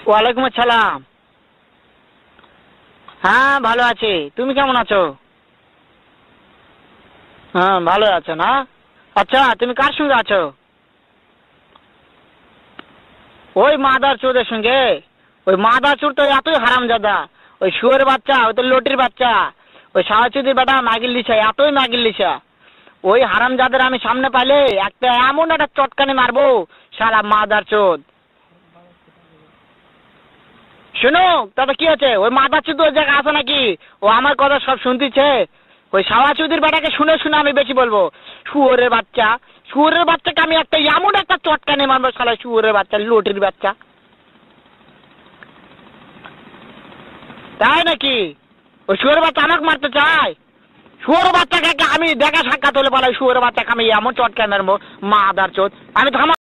ওয়ালাইকুম আসসালাম। হ্যাঁ ভালো আছি, তুমি কেমন আছো? হ্যাঁ ভালো আছো না? আচ্ছা তুমি কার সঙ্গে আছো? ওই মাদার চোদের সঙ্গে। ওই মাদার চোর তো এতই হারামজাদা, ওই শুয়োর বাচ্চা, ওই তো লটির বাচ্চা, ওই সাহাচুদির বেটা মাগির লিসা, এতই মাগির লিসা। ওই হারামজাদের আমি সামনে পাইলে একটা এমন একটা চটকানি মারবো, শালা মাদার চোদ। শুনো, তাতে কি আছে? ওই মাদার চোদ ওই জায়গায় আছে নাকি? ও আমার কথা সব শুনতেছে। ওই সাওয়াচুদির বেটাকে শুনে শুনে আমি বেশি বলবো। শুয়োরের বাচ্চা, শুয়োরের বাচ্চাকে আমি একটা এমন একটা চটকানি মারবো, শালা শুয়োরের বাচ্চা, লটির বাচ্চা। তাই নাকি? ওই শুয়োরের বাচ্চা আমাকে মারতে চায়? শুয়োরের বাচ্চাকে আমি দেখা সাক্ষাৎ হলে বলে শুয়োরের বাচ্চাকে আমি এমন চটকানি মারবো, মাদার চোদ। আমি থামা